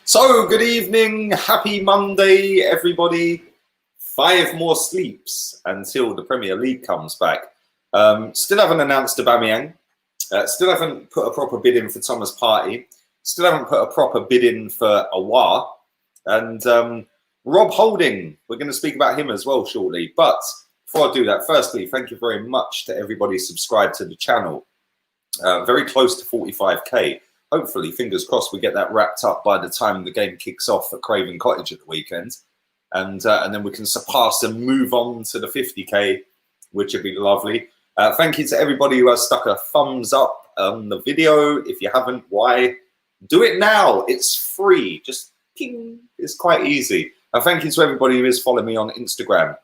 So, good evening, happy Monday, everybody. 5 more sleeps until the Premier League comes back. Still haven't announced Aubameyang. Still haven't put a proper bid in for Thomas Partey. Still haven't put a proper bid in for Awar. And Rob Holding, we're going to speak about him as well shortly. But before I do that, firstly, thank you very much to everybody subscribed to the channel. Very close to 45k. Hopefully, fingers crossed, we get that wrapped up by the time the game kicks off at Craven Cottage at the weekend. And then we can surpass and move on to the 50k, which would be lovely. Thank you to everybody who has stuck a thumbs up on the video. If you haven't, why? Do it now. It's free. Just ping. It's quite easy. And thank you to everybody who is following me on Instagram.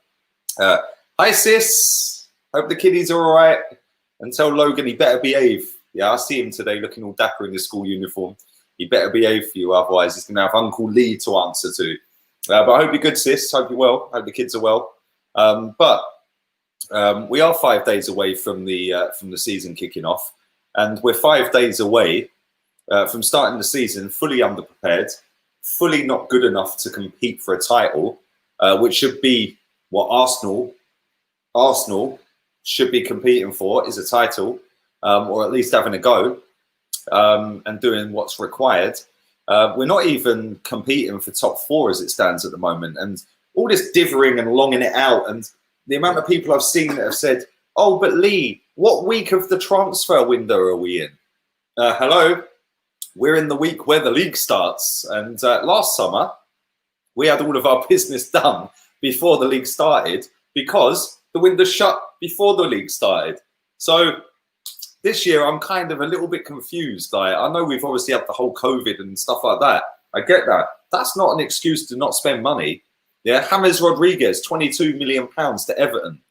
Hi, sis. Hope the kiddies are all right. And tell Logan he better behave. Yeah, I see him today looking all dapper in his school uniform. He better behave for you, otherwise he's going to have Uncle Lee to answer to. But I hope you're good, sis. Hope you're well. Hope the kids are well. We are 5 days away from the season kicking off, and we're 5 days away from starting the season fully underprepared, fully not good enough to compete for a title, which should be what Arsenal should be competing for, is a title. Or at least having a go and doing what's required. We're not even competing for top 4 as it stands at the moment. And all this dithering and longing it out, and the amount of people I've seen that have said, oh, but Lee, what week of the transfer window are we in? Hello, we're in the week where the league starts. And last summer, we had all of our business done before the league started because the window shut before the league started. So this year, I'm kind of a little bit confused. Like, I know we've obviously had the whole COVID and stuff like that. I get that. That's not an excuse to not spend money. Yeah, James Rodriguez, £22 million to Everton.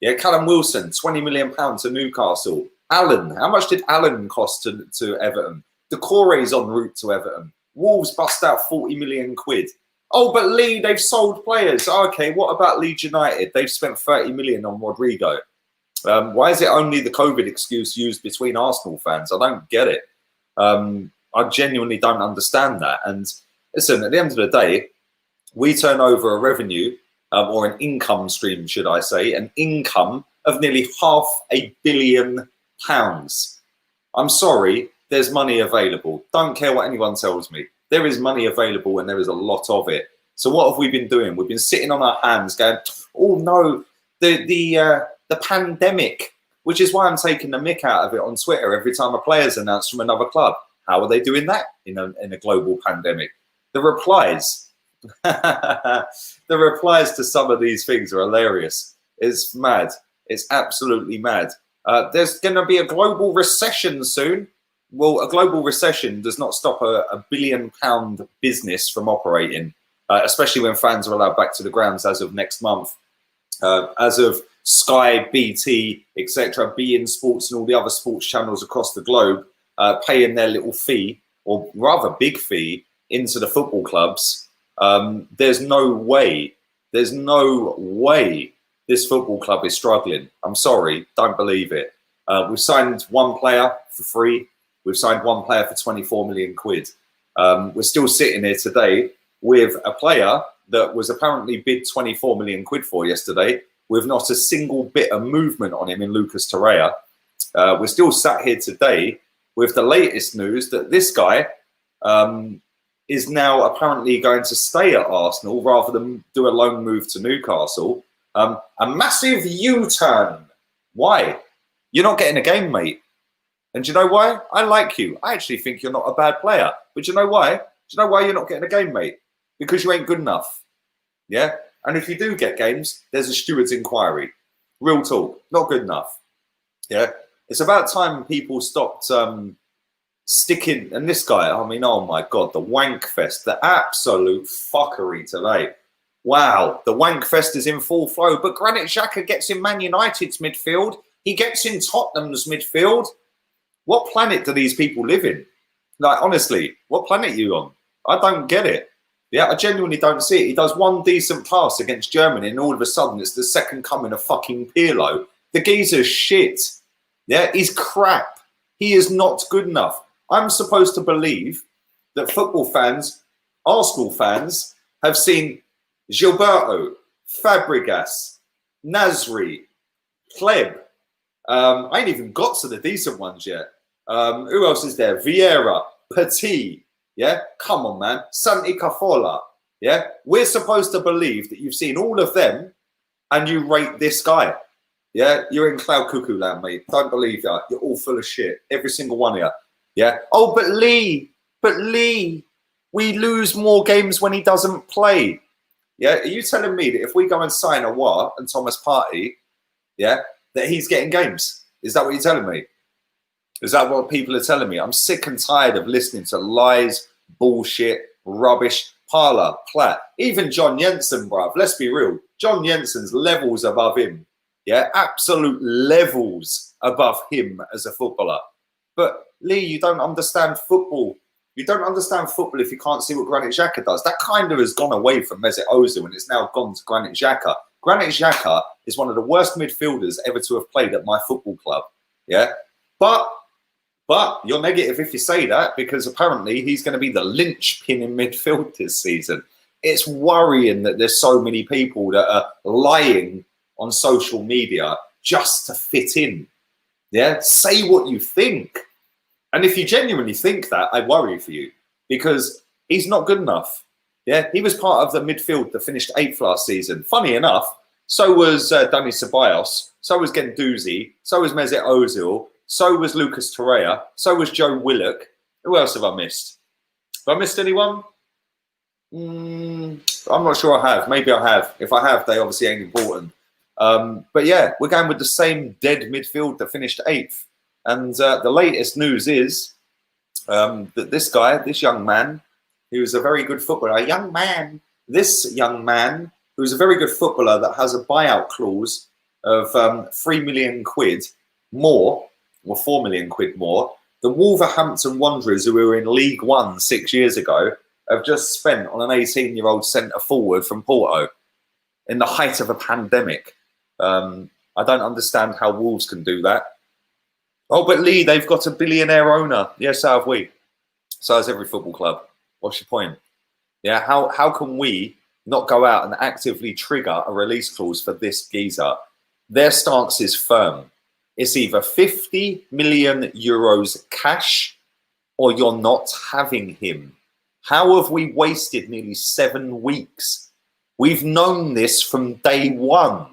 Yeah, Callum Wilson, £20 million to Newcastle. Allen, how much did Allen cost to Everton? Decore's en route to Everton. Wolves bust out 40 million quid. Oh, but Lee, they've sold players. Oh, okay, what about Leeds United? They've spent 30 million on Rodrigo. Why is it only the COVID excuse used between Arsenal fans? I don't get it. I genuinely don't understand that. And listen, at the end of the day, we turn over a revenue or an income stream, should I say, an income of nearly £500 million. I'm sorry, there's money available. Don't care what anyone tells me. There is money available and there is a lot of it. So what have we been doing? We've been sitting on our hands going, oh no, the pandemic, which is why I'm taking the mick out of it on Twitter every time a player's announced from another club. How are they doing that in a global pandemic? The replies, the replies to some of these things are hilarious. It's mad. It's absolutely mad. There's going to be a global recession soon. Well, a global recession does not stop a £1 billion business from operating, especially when fans are allowed back to the grounds as of next month. As of Sky, BT, etc., beIN Sports and all the other sports channels across the globe paying their little fee, or rather big fee, into the football clubs. There's no way this football club is struggling. I'm sorry, don't believe it. We've signed one player for free. We've signed one player for 24 million quid. We're still sitting here today with a player that was apparently bid 24 million quid for yesterday, with not a single bit of movement on him in Lucas Torreira. We're still sat here today with the latest news that this guy is now apparently going to stay at Arsenal rather than do a loan move to Newcastle. A massive U-turn. Why? You're not getting a game, mate. And do you know why? I like you. I actually think you're not a bad player. But do you know why? Do you know why you're not getting a game, mate? Because you ain't good enough. Yeah? And if you do get games, there's a steward's inquiry. Real talk, not good enough. Yeah, it's about time people stopped sticking. And this guy, I mean, oh my God, the wank fest, the absolute fuckery today. Wow, the wank fest is in full flow. But Granit Xhaka gets in Man United's midfield. He gets in Tottenham's midfield. What planet do these people live in? Like, honestly, what planet are you on? I don't get it. Yeah, I genuinely don't see it. He does one decent pass against Germany and all of a sudden it's the second coming of fucking Pirlo. The geezer's shit. Yeah, he's crap. He is not good enough. I'm supposed to believe that football fans Arsenal fans have seen Gilberto, Fabregas, Nasri, Kleb. I ain't even got to the decent ones yet. Who else is there? Vieira, Partey. Yeah, come on, man. Santi Cazorla. Yeah, we're supposed to believe that you've seen all of them and you rate this guy. Yeah, you're in cloud cuckoo land, mate. Don't believe that. You're all full of shit. Every single one of you. Yeah. Oh, but Lee, we lose more games when he doesn't play. Yeah. Are you telling me that if we go and sign Awar and Thomas Partey, yeah, that he's getting games? Is that what you're telling me? Is that what people are telling me? I'm sick and tired of listening to lies, bullshit, rubbish, parlour, Platt. Even John Jensen, bruv. Let's be real. John Jensen's levels above him. Yeah, absolute levels above him as a footballer. But Lee, you don't understand football. You don't understand football if you can't see what Granit Xhaka does. That kind of has gone away from Mesut Ozil and it's now gone to Granit Xhaka. Granit Xhaka is one of the worst midfielders ever to have played at my football club. Yeah, but you're negative if you say that, because apparently he's going to be the linchpin in midfield this season. It's worrying that there's so many people that are lying on social media just to fit in. Yeah, say what you think. And if you genuinely think that, I worry for you, because he's not good enough. Yeah, he was part of the midfield that finished 8th last season. Funny enough, so was Dani Ceballos, so was Guendouzi, so was Mesut Ozil, so was Lucas Torreira, so was Joe Willock. Who else have I missed? Have I missed anyone? I'm not sure I have. Maybe I have. If I have, they obviously ain't important. But yeah, we're going with the same dead midfield that finished 8th. And the latest news is that this young man, who's a very good footballer, this young man, who's a very good footballer that has a buyout clause of 3 million quid more, or 4 million quid more. The Wolverhampton Wanderers, who were in League One 6 years ago, have just spent on an 18-year-old centre forward from Porto in the height of a pandemic. I don't understand how Wolves can do that. Oh, but Lee, they've got a billionaire owner. Yes, so have we. So has every football club. What's your point? Yeah, how can we not go out and actively trigger a release clause for this geezer? Their stance is firm. It's either 50 million euros cash or you're not having him. How have we wasted nearly 7 weeks? We've known this from day one.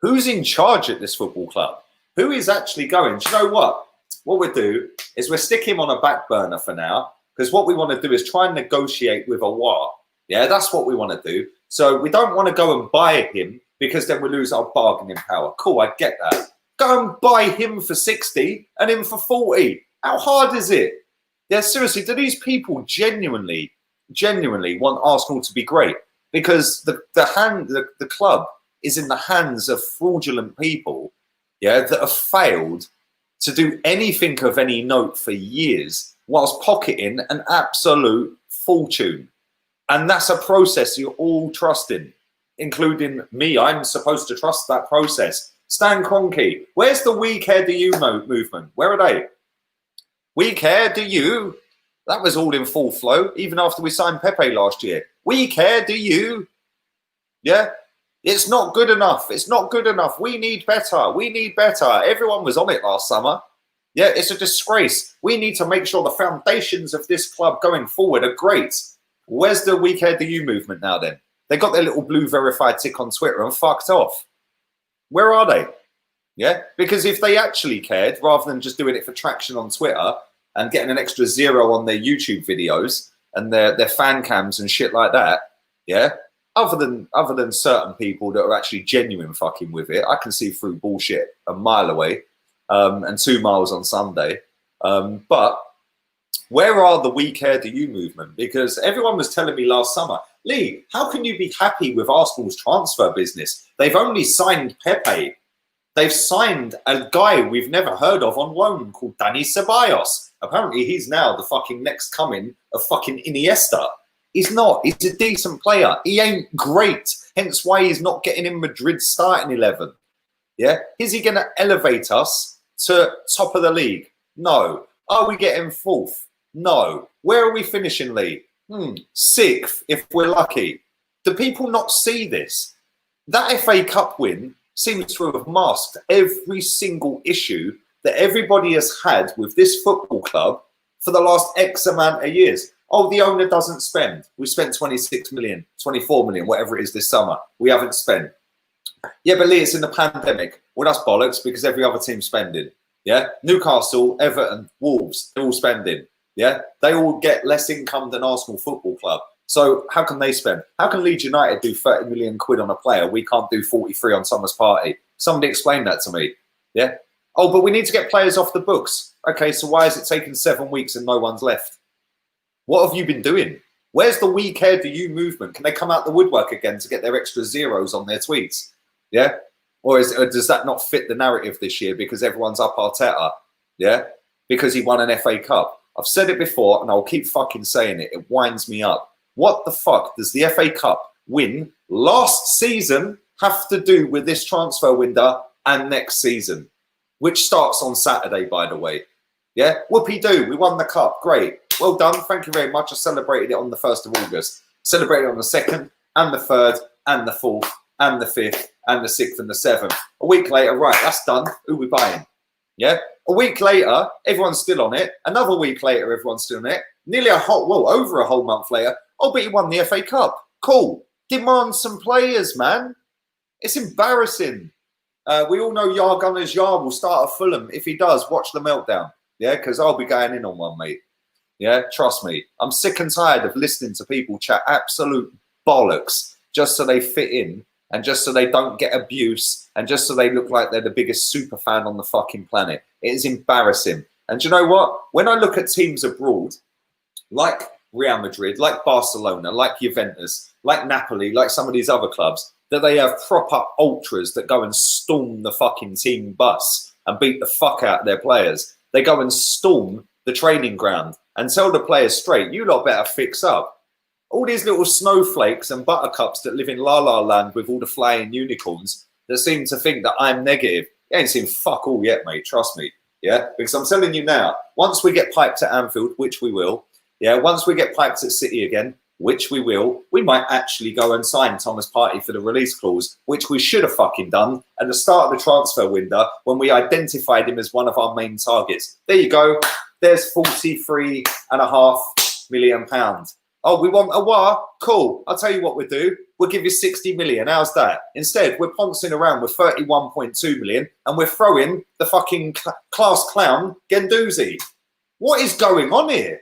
Who's in charge at this football club? Who is actually going? Do you know what? What we'll do is we'll stick him on a back burner for now, because what we want to do is try and negotiate with Awar. Yeah, that's what we want to do. So we don't want to go and buy him, because then we lose our bargaining power. Cool, I get that. Go and buy him for 60 and him for 40. How hard is it? Yeah, seriously, do these people genuinely want Arsenal to be great? Because the club is in the hands of fraudulent people, yeah, that have failed to do anything of any note for years, whilst pocketing an absolute fortune. And that's a process you're all trusting, including me. I'm supposed to trust that process. Stan Kroenke, where's the We Care Do You movement? Where are they? We care, do you? That was all in full flow, even after we signed Pepe last year. We care, do you? Yeah? It's not good enough. It's not good enough. We need better. We need better. Everyone was on it last summer. Yeah, it's a disgrace. We need to make sure the foundations of this club going forward are great. Where's the We Care Do You movement now then? They got their little blue verified tick on Twitter and fucked off. Where are they? Yeah, because if they actually cared, rather than just doing it for traction on Twitter and getting an extra 0 on their YouTube videos and their fan cams and shit like that, yeah, other than certain people that are actually genuine fucking with it, I can see through bullshit a mile away and 2 miles on Sunday. But where are the We Care Do You movement? Because everyone was telling me last summer, Lee, how can you be happy with Arsenal's transfer business? They've only signed Pepe. They've signed a guy we've never heard of on loan called Dani Ceballos. Apparently he's now the fucking next coming of fucking Iniesta. He's not. He's a decent player. He ain't great. Hence why he's not getting in Madrid's starting 11. Yeah? Is he going to elevate us to top of the league? No. Are we getting 4th? No. Where are we finishing, Lee? 6th if we're lucky. Do people not see this? That FA Cup win seems to have masked every single issue that everybody has had with this football club for the last X amount of years. Oh, the owner doesn't spend. We spent 26 million, 24 million, whatever it is this summer. We haven't spent. Yeah, but Lee, it's in the pandemic. Well, that's bollocks because every other team's spending. Yeah, Newcastle, Everton, Wolves, they're all spending. Yeah, they all get less income than Arsenal Football Club. So how can they spend? How can Leeds United do 30 million quid on a player? We can't do 43 on Thomas Partey. Somebody explain that to me. Yeah. Oh, but we need to get players off the books. Okay, so why is it taking 7 weeks and no one's left? What have you been doing? Where's the we care do you movement? Can they come out the woodwork again to get their extra zeros on their tweets? Yeah. Or does that not fit the narrative this year because everyone's up Arteta? Yeah. Because he won an FA Cup. I've said it before and I'll keep fucking saying it. It winds me up. What the fuck does the FA Cup win last season have to do with this transfer window and next season? Which starts on Saturday, by the way. Yeah? Whoopie-doo. We won the cup. Great. Well done. Thank you very much. I celebrated it on the 1st of August. Celebrated on the 2nd and the 3rd and the 4th and the 5th and the 6th and the 7th. A week later, right, that's done. Who are we buying? Yeah? A week later, everyone's still on it. Another week later, everyone's still on it. Nearly over a whole month later, oh, but he won the FA Cup. Cool. Demand some players, man. It's embarrassing. We all know Yar Gunners Yar will start at Fulham. If he does, watch the meltdown. Yeah, because I'll be going in on one, mate. Yeah, trust me. I'm sick and tired of listening to people chat absolute bollocks just so they fit in and just so they don't get abuse and just so they look like they're the biggest super fan on the fucking planet. It is embarrassing. And do you know what? When I look at teams abroad, like Real Madrid, like Barcelona, like Juventus, like Napoli, like some of these other clubs, that they have proper ultras that go and storm the fucking team bus and beat the fuck out of their players. They go and storm the training ground and tell the players straight, you lot better fix up. All these little snowflakes and buttercups that live in La La Land with all the flying unicorns that seem to think that I'm negative. You ain't seen fuck all yet, mate. Trust me. Yeah, because I'm telling you now, once we get piped at Anfield, which we will, yeah, once we get piped at City again, which we will, we might actually go and sign Thomas Partey for the release clause, which we should have fucking done at the start of the transfer window when we identified him as one of our main targets. There you go. There's £43.5 million. Oh, we want a war? Cool. I'll tell you what we'll do. We'll give you 60 million. How's that? Instead, we're pouncing around with 31.2 million and we're throwing the fucking class clown Guendouzi. What is going on here?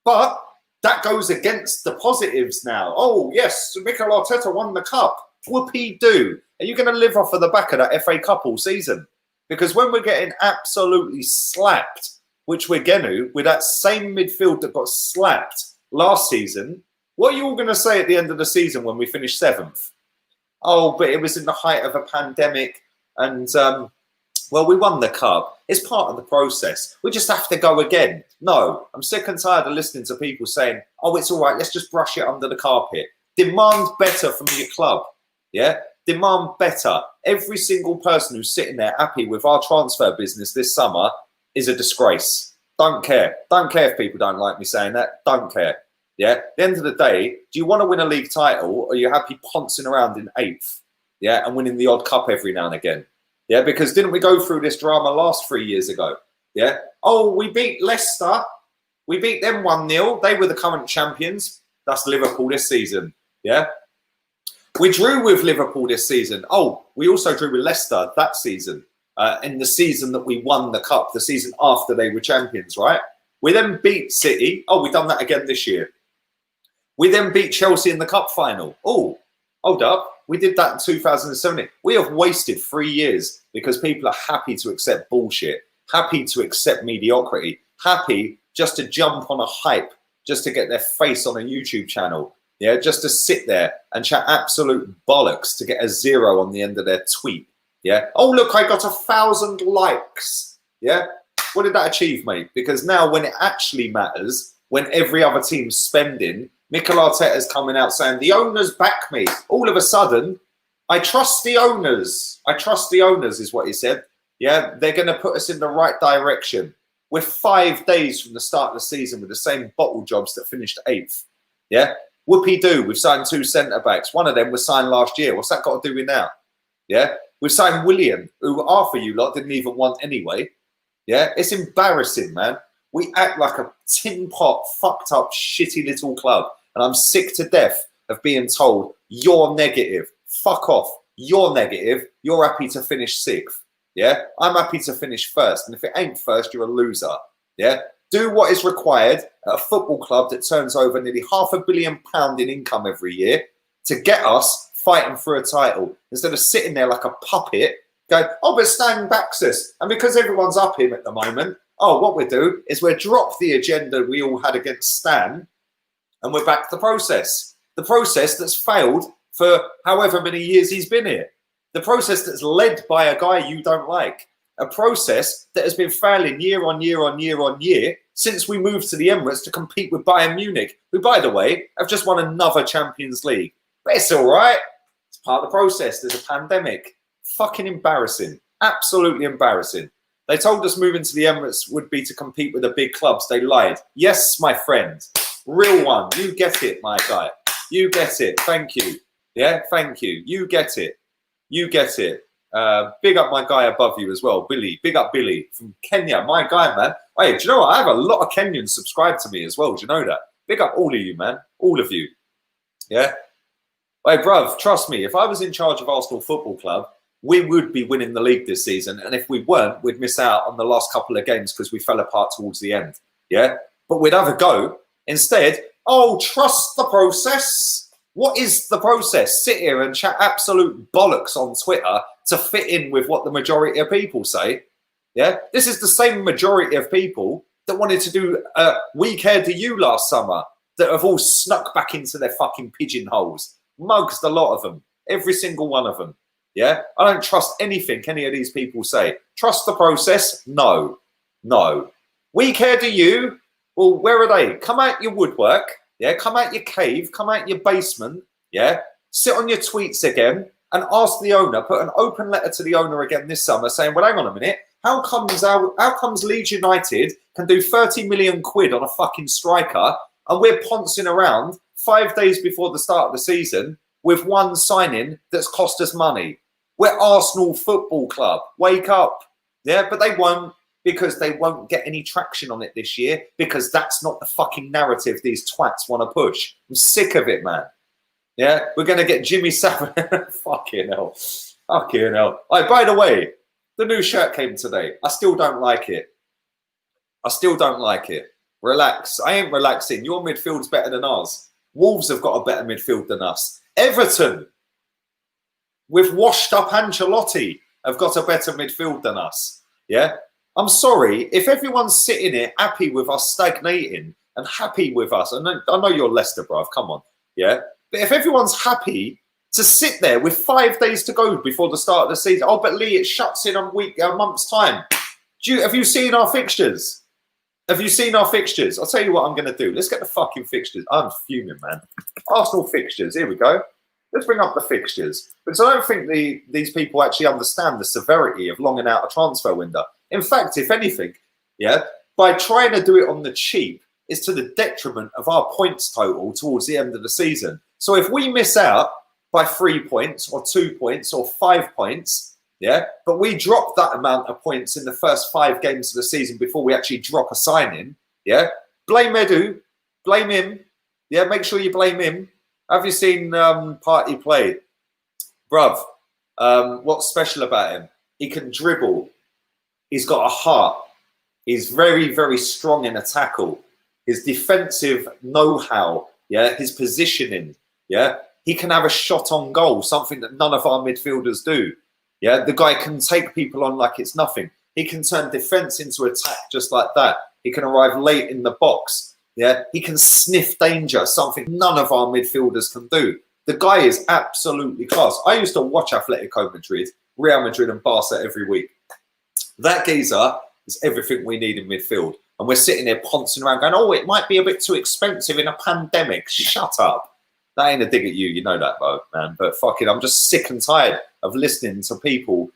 But that goes against the positives now. Oh, yes, Mikel Arteta won the cup. Whoopie-doo. Are you going to live off of the back of that FA Cup all season? Because when we're getting absolutely slapped, which we're going to, with that same midfield that got slapped last season, what are you all going to say at the end of the season when we finish 7th? Oh, but it was in the height of a pandemic and, well, we won the cup. It's part of the process. We just have to go again. No, I'm sick and tired of listening to people saying, oh, it's all right, let's just brush it under the carpet. Demand better from your club. Yeah? Demand better. Every single person who's sitting there happy with our transfer business this summer is a disgrace. Don't care. Don't care if people don't like me saying that. Don't care. Yeah? At the end of the day, do you want to win a league title or are you happy pouncing around in 8th? Yeah? And winning the odd cup every now and again? Yeah, because didn't we go through this drama last 3 years ago? Yeah. Oh, we beat Leicester. We beat them 1-0. They were the current champions. That's Liverpool this season. Yeah. We drew with Liverpool this season. Oh, we also drew with Leicester that season. In the season that we won the cup, the season after they were champions, right? We then beat City. Oh, we've done that again this year. We then beat Chelsea in the cup final. Oh, hold up. We did that in 2017. We have wasted 3 years because people are happy to accept bullshit, happy to accept mediocrity, happy just to jump on a hype, just to get their face on a YouTube channel, yeah, just to sit there and chat absolute bollocks to get a 0 on the end of their tweet, yeah. Oh, look, I got 1,000 likes, yeah. What did that achieve, mate? Because now when it actually matters, when every other team's spending, Mikel Arteta's coming out saying, the owners back me. All of a sudden, I trust the owners. I trust the owners is what he said. Yeah, they're going to put us in the right direction. We're 5 days from the start of the season with the same bottle jobs that finished 8th. Yeah, whoopee-doo, we've signed 2 centre-backs. One of them was signed last year. What's that got to do with now? Yeah, we've signed William, who half of you lot didn't even want anyway. Yeah, it's embarrassing, man. We act like a tin pot, fucked up, shitty little club. And I'm sick to death of being told, you're negative. Fuck off. You're negative. You're happy to finish 6th. Yeah, I'm happy to finish 1st. And if it ain't 1st, you're a loser. Yeah, do what is required at a football club that turns over nearly £500 million in income every year to get us fighting for a title. Instead of sitting there like a puppet going, oh, but Stan backs us. And because everyone's up him at the moment, oh, what we do is we drop the agenda we all had against Stan and we're back to the process. The process that's failed for however many years he's been here. The process that's led by a guy you don't like. A process that has been failing year on year on year on year since we moved to the Emirates to compete with Bayern Munich, who, by the way, have just won another Champions League. But it's all right. It's part of the process. There's a pandemic. Fucking embarrassing. Absolutely embarrassing. They told us moving to the Emirates would be to compete with the big clubs. They lied. Yes, my friend. Real one. You get it, my guy. You get it. Thank you. Yeah, thank you. You get it. You get it. Big up my guy above you as well, Billy. Big up Billy from Kenya. My guy, man. Hey, do you know what? I have a lot of Kenyans subscribed to me as well. Do you know that? Big up all of you, man. All of you. Yeah? Hey, bruv, trust me. If I was in charge of Arsenal Football Club, we would be winning the league this season. And if we weren't, we'd miss out on the last couple of games because we fell apart towards the end. Yeah? But we'd have a go. Instead, oh, trust the process. What is the process? Sit here and chat absolute bollocks on Twitter to fit in with what the majority of people say. Yeah, this is the same majority of people that wanted to do We Care Do You last summer that have all snuck back into their fucking pigeonholes. Mugs, the lot of them. Every single one of them. Yeah, I don't trust anything any of these people say. Trust the process? No. No. We Care Do You? Well, where are they? Come out your woodwork. Yeah, come out your cave, come out your basement, yeah, sit on your tweets again and ask the owner, put an open letter to the owner again this summer saying, well, hang on a minute, how comes Leeds United can do 30 million quid on a fucking striker and we're poncing around 5 days before the start of the season with one signing that's cost us money? We're Arsenal Football Club. Wake up. Yeah, but they won't. Because they won't get any traction on it this year because that's not the fucking narrative these twats want to push. I'm sick of it, man. Yeah, we're going to get Jimmy Savile. Fucking hell. Fucking hell. Oh, by the way, the new shirt came today. I still don't like it. I still don't like it. Relax. I ain't relaxing. Your midfield's better than ours. Wolves have got a better midfield than us. Everton, with washed up Ancelotti, have got a better midfield than us. Yeah? I'm sorry, if everyone's sitting here happy with us stagnating and happy with us, and I know you're Leicester, bruv, come on, yeah? But if everyone's happy to sit there with 5 days to go before the start of the season, oh, but Lee, it shuts in a month's time. Have you seen our fixtures? Have you seen our fixtures? I'll tell you what I'm going to do. Let's get the fucking fixtures. I'm fuming, man. Arsenal fixtures, here we go. Let's bring up the fixtures. Because I don't think these people actually understand the severity of longing out a transfer window. In fact, if anything, yeah, by trying to do it on the cheap, it's to the detriment of our points total towards the end of the season. So if we miss out by 3 points or 2 points or 5 points, yeah, but we drop that amount of points in the first 5 games of the season before we actually drop a signing, yeah, blame Edu, blame him, yeah, make sure you blame him. Have you seen Partey play? Bruv, what's special about him? He can dribble. He's got a heart. He's very, very strong in a tackle. His defensive know-how, yeah, his positioning, yeah. He can have a shot on goal, something that none of our midfielders do. Yeah, the guy can take people on like it's nothing. He can turn defense into attack just like that. He can arrive late in the box. Yeah, he can sniff danger, something none of our midfielders can do. The guy is absolutely class. I used to watch Atletico Madrid, Real Madrid and Barca every week. That geezer is everything we need in midfield. And we're sitting there poncing around going, oh, it might be a bit too expensive in a pandemic. Shut up. That ain't a dig at you. You know that, man. But fuck it, I'm just sick and tired of listening to people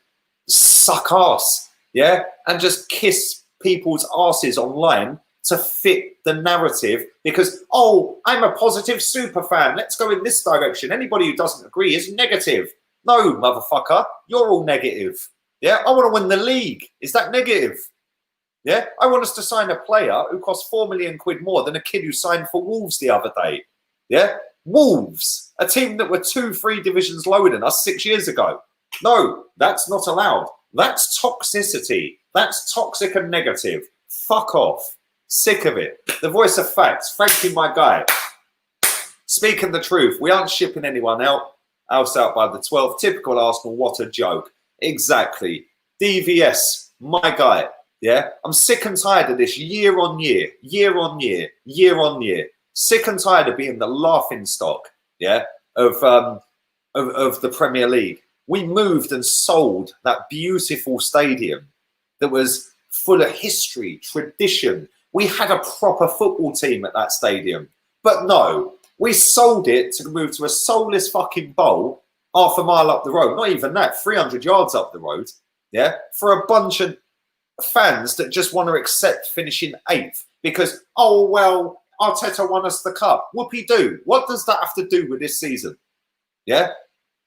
suck ass, yeah? And just kiss people's asses online to fit the narrative because, oh, I'm a positive super fan. Let's go in this direction. Anybody who doesn't agree is negative. No, motherfucker, you're all negative. Yeah, I want to win the league. Is that negative? Yeah, I want us to sign a player who costs 4 million quid more than a kid who signed for Wolves the other day. Yeah, Wolves, a team that were 2-3 divisions lower than us 6 years ago. No, that's not allowed. That's toxicity. That's toxic and negative. Fuck off. Sick of it. The voice of facts. Thank you, my guy. Speaking the truth, we aren't shipping anyone out. Else out by the 12th. Typical Arsenal. What a joke. Exactly. DVS, my guy. Yeah, I'm sick and tired of this year on year, year on year, year on year. Sick and tired of being the laughing stock, yeah, of the Premier League. We moved and sold that beautiful stadium that was full of history, tradition. We had a proper football team at that stadium, but no, we sold it to move to a soulless fucking bowl half a mile up the road. Not even that, 300 yards up the road, yeah, for a bunch of fans that just want to accept finishing 8th because, oh, well, Arteta won us the cup. Whoopie-doo. What does that have to do with this season? Yeah?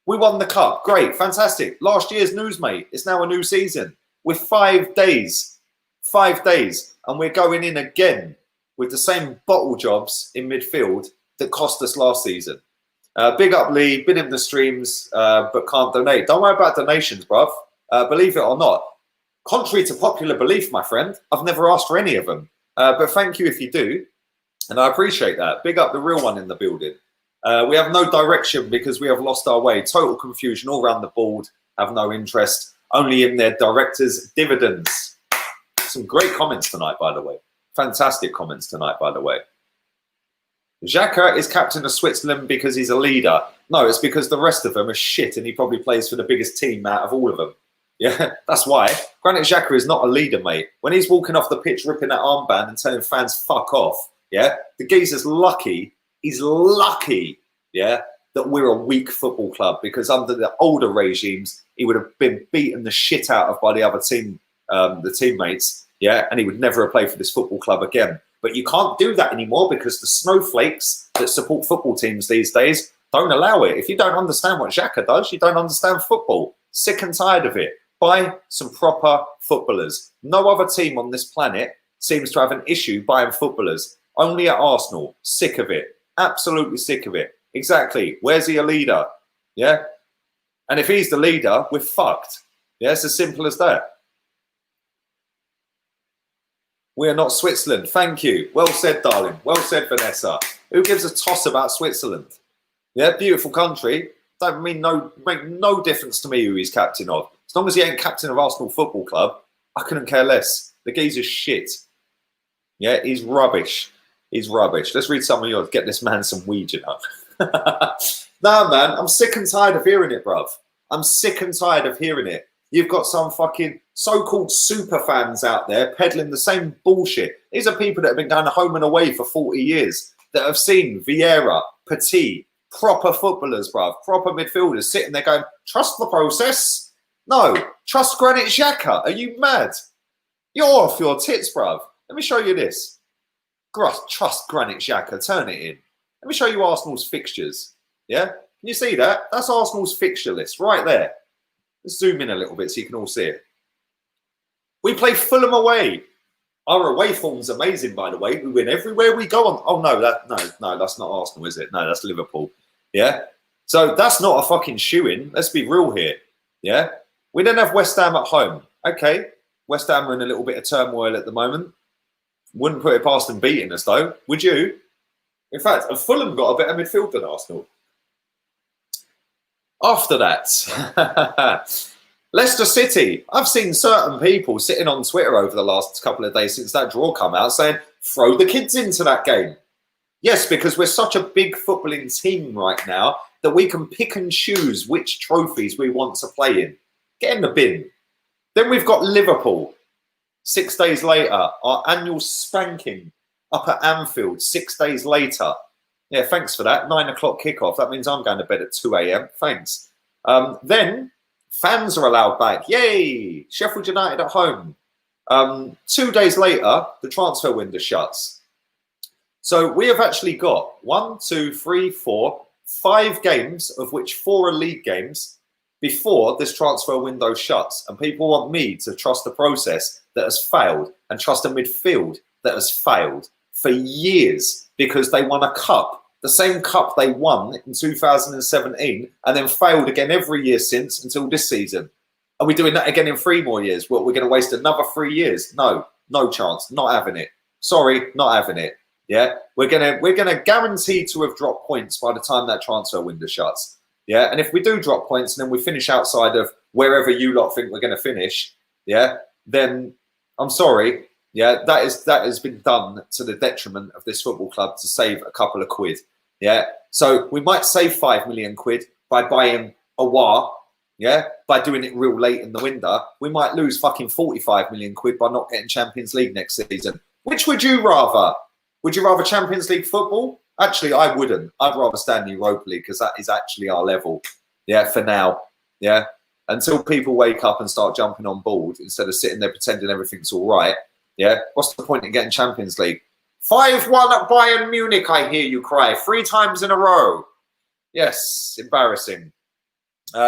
We won the cup. Great. Fantastic. Last year's news, mate. It's now a new season. With 5 days. 5 days. And we're going in again with the same bottle jobs in midfield that cost us last season. Big up Lee. Been in the streams, but can't donate. Don't worry about donations, bruv. Believe it or not. Contrary to popular belief, my friend, I've never asked for any of them. But thank you if you do. And I appreciate that. Big up the real one in the building. We have no direction because we have lost our way. Total confusion all around the board. Have no interest. Only in their directors' dividends. Some great comments tonight, by the way. Fantastic comments tonight, by the way. Xhaka is captain of Switzerland because he's a leader. No, it's because the rest of them are shit and he probably plays for the biggest team out of all of them. Yeah, that's why. Granit Xhaka is not a leader, mate. When he's walking off the pitch, ripping that armband and telling fans, fuck off, yeah, the geezer's lucky. He's lucky, yeah, that we're a weak football club because under the older regimes, he would have been beaten the shit out of by the other team, the teammates, yeah, and he would never have played for this football club again. But you can't do that anymore because the snowflakes that support football teams these days don't allow it. If you don't understand what Xhaka does, you don't understand football. Sick and tired of it. Buy some proper footballers. No other team on this planet seems to have an issue buying footballers. Only at Arsenal. Sick of it. Absolutely sick of it. Exactly. Where's he a leader? Yeah? And if he's the leader, we're fucked. Yeah, it's as simple as that. We are not Switzerland. Thank you. Well said, darling. Well said, Vanessa. Who gives a toss about Switzerland? Yeah, beautiful country. Don't make no difference to me who he's captain of. As long as he ain't captain of Arsenal Football Club, I couldn't care less. The geezer's shit. Yeah, he's rubbish. He's rubbish. Let's read some of yours. Get this man some weed, you know. Nah, man, I'm sick and tired of hearing it, bruv. I'm sick and tired of hearing it. You've got some fucking so-called super fans out there peddling the same bullshit. These are people that have been going home and away for 40 years, that have seen Vieira, Partey, proper footballers, bruv, proper midfielders sitting there going, trust the process. No, trust Granit Xhaka. Are you mad? You're off your tits, bruv. Let me show you this. Trust Granit Xhaka. Turn it in. Let me show you Arsenal's fixtures. Yeah? Can you see that? That's Arsenal's fixture list right there. Let's zoom in a little bit so you can all see it. We play Fulham away. Our away form's amazing, by the way. We win everywhere we go on. Oh, no, that's not Arsenal, is it? No, that's Liverpool. Yeah? So that's not a fucking shoe-in. Let's be real here. Yeah? We then have West Ham at home. Okay. West Ham are in a little bit of turmoil at the moment. Wouldn't put it past them beating us, though. Would you? In fact, have Fulham got a better midfield than Arsenal? After that, Leicester City. I've seen certain people sitting on Twitter over the last couple of days since that draw come out saying, throw the kids into that game. Yes, because we're such a big footballing team right now that we can pick and choose which trophies we want to play in. Get in the bin. Then we've got Liverpool. 6 days later, our annual spanking up at Anfield 6 days later. Yeah, thanks for that. 9 o'clock kickoff. That means I'm going to bed at 2 a.m. Thanks. Then fans are allowed back. Yay! Sheffield United at home. 2 days later, the transfer window shuts. So we have actually got 1, 2, 3, 4, 5 games, of which 4 are league games, before this transfer window shuts. And people want me to trust the process that has failed and trust a midfield that has failed for years because they won a cup, the same cup they won in 2017 and then failed again every year since until this season. Are we doing that again in 3 more years? What, we're going to waste another 3 years? No, no chance. Not having it. Sorry, not having it. Yeah, we're gonna guarantee to have dropped points by the time that transfer window shuts. Yeah, and if we do drop points and then we finish outside of wherever you lot think we're going to finish, yeah, then I'm sorry. Yeah, that has been done to the detriment of this football club to save a couple of quid. Yeah, so we might save 5 million quid by buying a war. Yeah, by doing it real late in the window. We might lose fucking 45 million quid by not getting Champions League next season. Which would you rather? Would you rather Champions League football? Actually, I wouldn't. I'd rather stay in the Europa League because that is actually our level. Yeah, for now. Yeah, until people wake up and start jumping on board instead of sitting there pretending everything's all right. Yeah, what's the point in getting Champions League? 5-1 at Bayern Munich, I hear you cry 3 times in a row. Yes, embarrassing.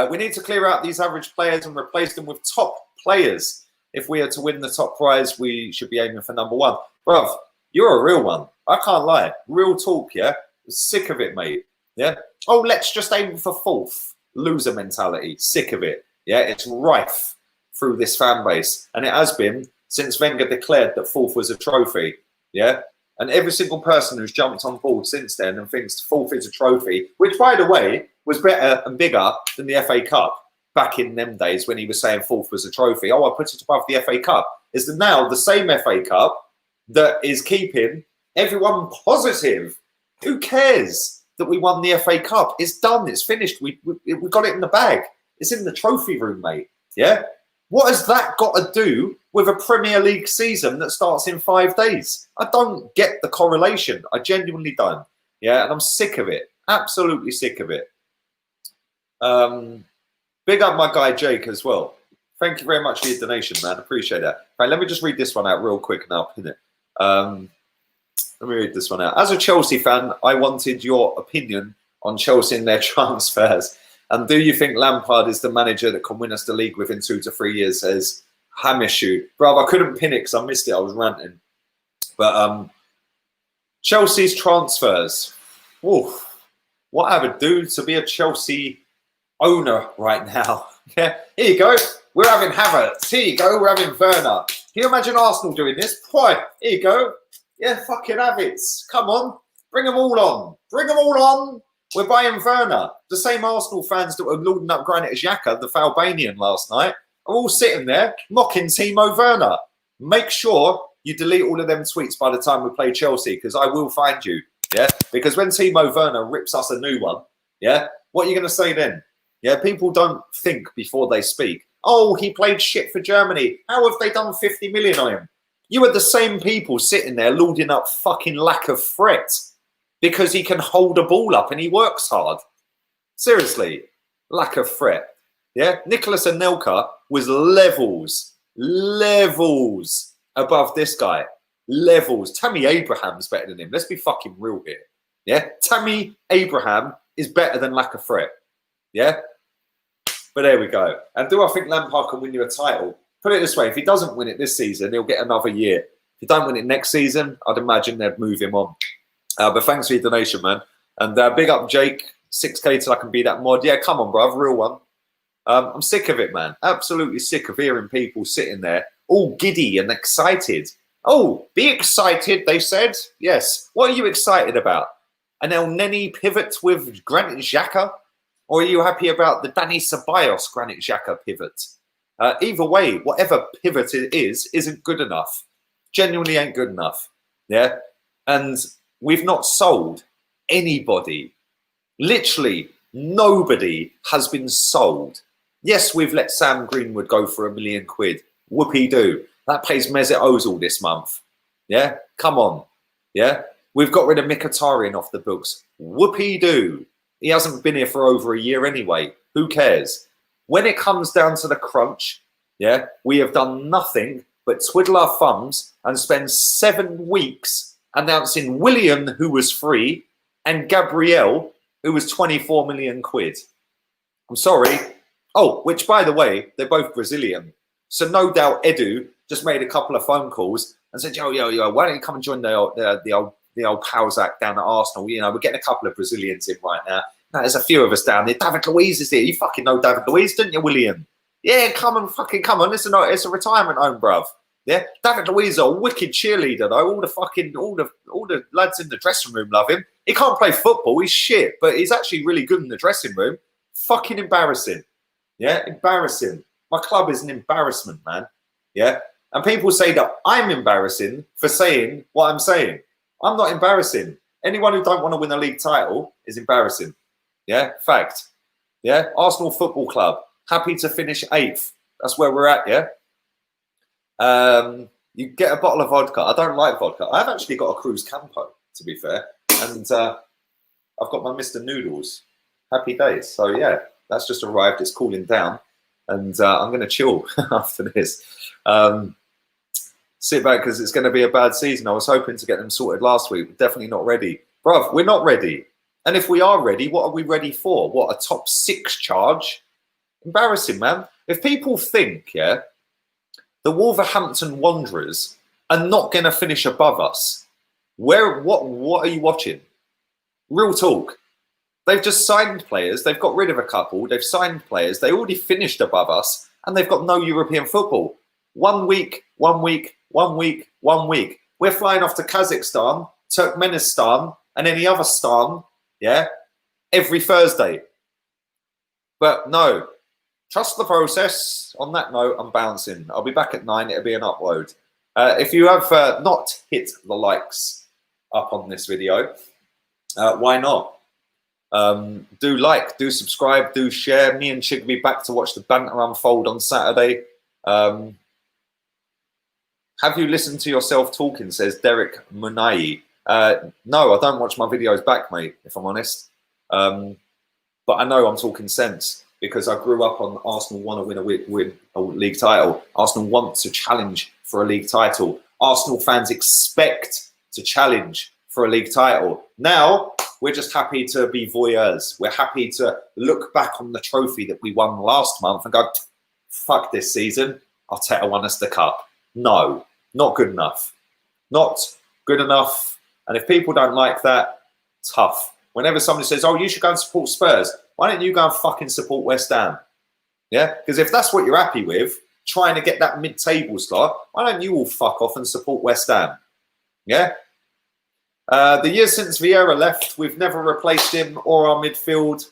We need to clear out these average players and replace them with top players. If we are to win the top prize, we should be aiming for number 1. Bruv, you're a real one. I can't lie. Real talk, yeah? Sick of it, mate. Yeah? Oh, let's just aim for 4th. Loser mentality. Sick of it. Yeah? It's rife through this fan base. And it has been since Wenger declared that 4th was a trophy. Yeah? And every single person who's jumped on board since then and thinks 4th is a trophy, which, by the way, was better and bigger than the FA Cup back in them days when he was saying 4th was a trophy. Oh, I put it above the FA Cup. Is that now the same FA Cup that is keeping everyone positive? Who cares that we won the FA Cup? It's done. It's finished. We got it in the bag. It's in the trophy room, mate. Yeah? What has that got to do with a Premier League season that starts in 5 days? I don't get the correlation. I genuinely don't. Yeah? And I'm sick of it. Absolutely sick of it. Big up my guy Jake as well. Thank you very much for your donation, man. Appreciate that. Right, let me just read this one out real quick and I'll pin it. Let me read this one out. As a Chelsea fan, I wanted your opinion on Chelsea and their transfers. And do you think Lampard is the manager that can win us the league within 2 to 3 years? Says Hamishu. Bro, I couldn't pin it because I missed it. I was ranting. But Chelsea's transfers. Oof, what I would do to be a Chelsea owner right now. Yeah, here you go. We're having Havertz. Here you go. We're having Werner. Can you imagine Arsenal doing this? Boy, here you go. Yeah, fucking Havertz. Come on. Bring them all on. Bring them all on. We're buying Werner. The same Arsenal fans that were loading up Granit Xhaka, the Albanian, last night, are all sitting there mocking Timo Werner. Make sure you delete all of them tweets by the time we play Chelsea, because I will find you. Yeah, because when Timo Werner rips us a new one, yeah, what are you going to say then? Yeah, people don't think before they speak. Oh, he played shit for Germany. How have they done 50 million on him? You are the same people sitting there lauding up fucking lack of threat because he can hold a ball up and he works hard. Seriously, lack of threat. Yeah, Nicolas Anelka was levels above this guy. Levels. Tammy Abraham's better than him. Let's be fucking real here. Yeah, Tammy Abraham is better than lack of threat. Yeah, but there we go. And do I think Lampard can win you a title? Put it this way, if he doesn't win it this season, he'll get another year. If he don't win it next season, I'd imagine they'd move him on. But thanks for your donation, man. And big up Jake, 6K till I can be that mod. Yeah, come on, bruv, real one. I'm sick of it, man. Absolutely sick of hearing people sitting there all giddy and excited. Oh, be excited, they said. Yes. What are you excited about? An El Neni pivot with Granit Xhaka? Or are you happy about the Dani Ceballos Granit Xhaka pivot? Either way, whatever pivot it is, isn't good enough. Genuinely ain't good enough. Yeah? And we've not sold anybody. Literally, nobody has been sold. Yes, we've let Sam Greenwood go for £1 million. Whoopee-doo. That pays Mesut Ozil this month. Yeah? Come on. Yeah? We've got rid of Mkhitaryan off the books. Whoopee-doo. He hasn't been here for over a year anyway. Who cares? When it comes down to the crunch, yeah, we have done nothing but twiddle our thumbs and spend 7 weeks announcing Willian, who was free, and Gabriel, who was 24 million quid. I'm sorry. Oh, which, by the way, they're both Brazilian. So no doubt Edu just made a couple of phone calls and said, yo, why don't you come and join the old pals act down at Arsenal? You know, we're getting a couple of Brazilians in right now. Now, there's a few of us down there. David Luiz is here. You fucking know David Luiz, didn't you, William? Yeah, come on. It's a retirement home, bruv. Yeah, David Luiz is a wicked cheerleader, though. All the lads in the dressing room love him. He can't play football. He's shit, but he's actually really good in the dressing room. Fucking embarrassing. Yeah, embarrassing. My club is an embarrassment, man. Yeah, and people say that I'm embarrassing for saying what I'm saying. I'm not embarrassing. Anyone who don't want to win a league title is embarrassing. Yeah, fact. Yeah, Arsenal Football Club, happy to finish 8th. That's where we're at, yeah? You get a bottle of vodka. I don't like vodka. I've actually got a Cruz Campo, to be fair. And I've got my Mr. Noodles. Happy days. So, yeah, that's just arrived. It's cooling down. And I'm going to chill after this. Sit back because it's going to be a bad season. I was hoping to get them sorted last week. We're definitely not ready. Bruv, we're not ready. And if we are ready, what are we ready for? What, a top 6 charge? Embarrassing, man. If people think, yeah, the Wolverhampton Wanderers are not going to finish above us, what are you watching? Real talk. They've just signed players. They've got rid of a couple. They've signed players. They already finished above us, and they've got no European football. 1 week, 1 week, 1 week, 1 week. We're flying off to Kazakhstan, Turkmenistan, and any other stan, yeah, every Thursday. But no, trust the process. On that note, I'm bouncing. I'll be back at 9. It'll be an upload. If you have not hit the likes up on this video, why not? Do like, do subscribe, do share. Me and Chig will be back to watch the banter unfold on Saturday. Have you listened to yourself talking, says Derek Munai. No, I don't watch my videos back, mate, if I'm honest. But I know I'm talking sense because I grew up on Arsenal want to win a league title. Arsenal want to challenge for a league title. Arsenal fans expect to challenge for a league title. Now, we're just happy to be voyeurs. We're happy to look back on the trophy that we won last month and go, fuck this season. Arteta won us the cup. No, not good enough. Not good enough. And if people don't like that, tough. Whenever somebody says, oh, you should go and support Spurs, why don't you go and fucking support West Ham? Yeah, because if that's what you're happy with, trying to get that mid-table slot, why don't you all fuck off and support West Ham? Yeah? The year since Vieira left, we've never replaced him or our midfield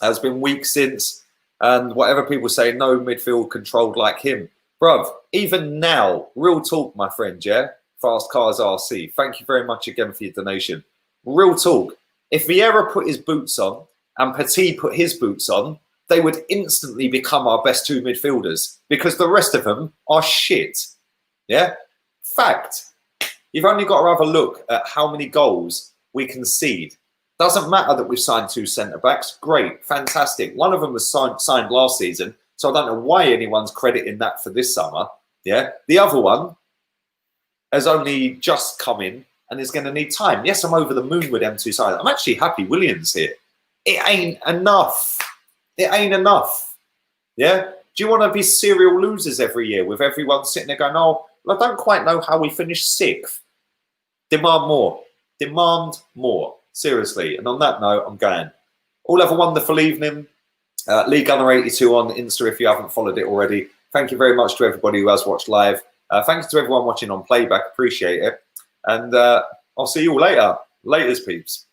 has been weak since. And whatever people say, no midfield controlled like him. Bruv, even now, real talk, my friend, yeah? Fast Cars RC, thank you very much again for your donation. Real talk. If Vieira put his boots on and Partey put his boots on, they would instantly become our best 2 midfielders because the rest of them are shit. Yeah? Fact. You've only got to have a look at how many goals we concede. Doesn't matter that we've signed 2 centre-backs. Great, fantastic. One of them was signed last season, so I don't know why anyone's crediting that for this summer. Yeah, the other one has only just come in and is going to need time. Yes, I'm over the moon with them 2 sides. I'm actually happy Williams here. It ain't enough. It ain't enough. Yeah? Do you want to be serial losers every year with everyone sitting there going, oh, I don't quite know how we finished 6th. Demand more. Demand more. Seriously. And on that note, I'm going. All have a wonderful evening. League Gunner 82 on Insta if you haven't followed it already. Thank you very much to everybody who has watched live. Thank you to everyone watching on playback. Appreciate it. And I'll see you all later. Laters, peeps.